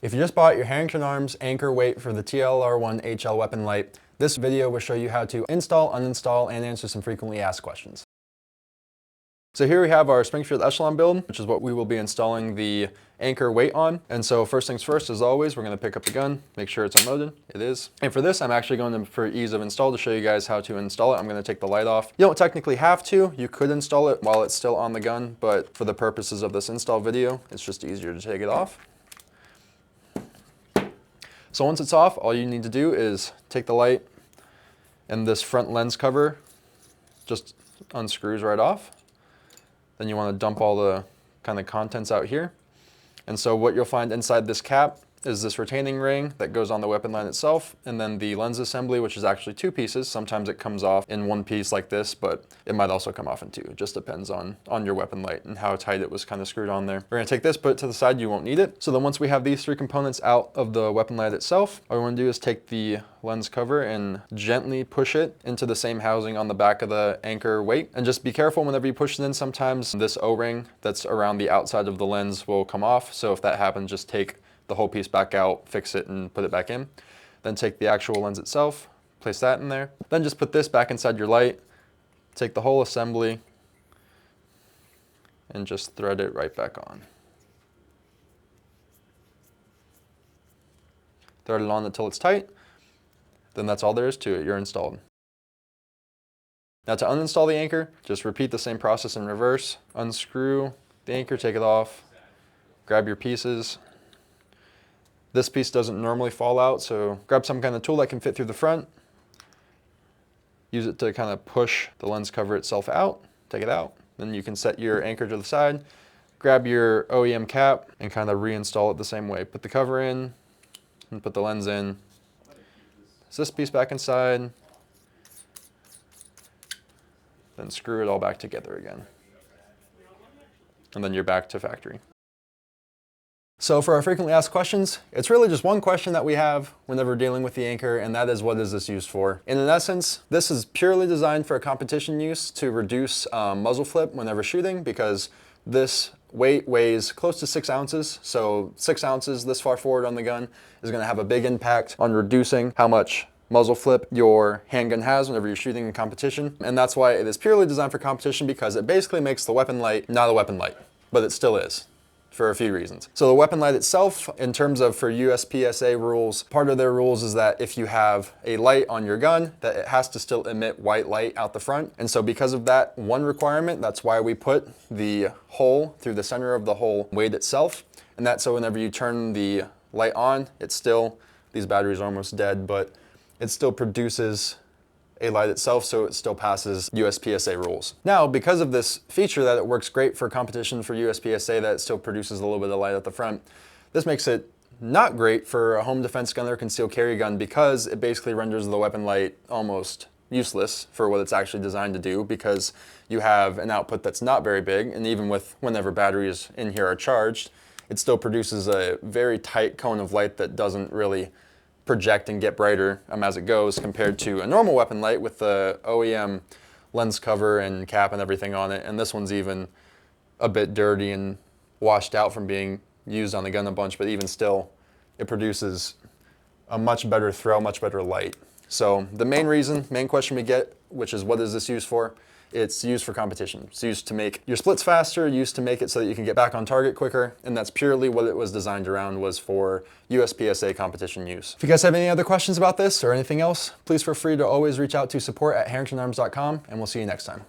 If you just bought your Herrington Arms anchor weight for the TLR1 HL weapon light, this video will show you how to install, uninstall, and answer some frequently asked questions. So here we have our Springfield Echelon build, which is what we will be installing the anchor weight on. And so first things first, as always, we're going to pick up the gun, make sure it's unloaded. It is. And for this, I'm actually going to, for ease of install, to show you guys how to install it. I'm going to take the light off. You don't technically have to. You could install it while it's still on the gun, but for the purposes of this install video, it's just easier to take it off. So once it's off, all you need to do is take the light, and this front lens cover just unscrews right off. Then you want to dump all the kind of contents out here. And so what you'll find inside this cap is this retaining ring that goes on the weapon line itself, and then the lens assembly, which is actually two pieces. Sometimes it comes off in one piece like this, but it might also come off in two. It just depends on your weapon light and how tight it was kind of screwed on there. We're gonna take this, put it to the side, you won't need it. So then once we have these three components out of the weapon light itself, all we wanna do is take the lens cover and gently push it into the same housing on the back of the anchor weight. And just be careful whenever you push it in. Sometimes this O-ring that's around the outside of the lens will come off. So if that happens, just take the whole piece back out, fix it, and put it back in. Then take the actual lens itself, place that in there. Then just put this back inside your light, take the whole assembly, and just thread it right back on. Thread it on until it's tight. Then that's all there is to it. You're installed. Now to uninstall the anchor, just repeat the same process in reverse. Unscrew the anchor, take it off, grab your pieces. This piece doesn't normally fall out, so grab some kind of tool that can fit through the front. Use it to kind of push the lens cover itself out, take it out. Then you can set your anchor to the side, grab your OEM cap, and kind of reinstall it the same way. Put the cover in, and put the lens in. So this piece back inside, then screw it all back together again. And then you're back to factory. So for our frequently asked questions, it's really just one question that we have whenever dealing with the anchor, and that is, what is this used for? And in essence, this is purely designed for competition use to reduce muzzle flip whenever shooting, because this weight weighs close to 6 ounces. So 6 ounces this far forward on the gun is going to have a big impact on reducing how much muzzle flip your handgun has whenever you're shooting in competition. And that's why it is purely designed for competition, because it basically makes the weapon light not a weapon light, but it still is, for a few reasons. So the weapon light itself, in terms of for USPSA rules, part of their rules is that if you have a light on your gun, that it has to still emit white light out the front. And so because of that one requirement, that's why we put the hole through the center of the whole weight itself. And that's so whenever you turn the light on, it's still, these batteries are almost dead, but it still produces a light itself, so it still passes USPSA rules. Now, because of this feature that it works great for competition for USPSA, that it still produces a little bit of light at the front, this makes it not great for a home defense gun or concealed carry gun, because it basically renders the weapon light almost useless for what it's actually designed to do, because you have an output that's not very big, and even with whenever batteries in here are charged, it still produces a very tight cone of light that doesn't really project and get brighter as it goes, compared to a normal weapon light with the OEM lens cover and cap and everything on it. And this one's even a bit dirty and washed out from being used on the gun a bunch, but even still, it produces a much better throw, much better light. So the main question we get, which is, what is this used for? It's used for competition. It's used to make your splits faster, used to make it so that you can get back on target quicker, and that's purely what it was designed around, was for USPSA competition use. If you guys have any other questions about this or anything else, please feel free to always reach out to support@herringtonarms.com, and we'll see you next time.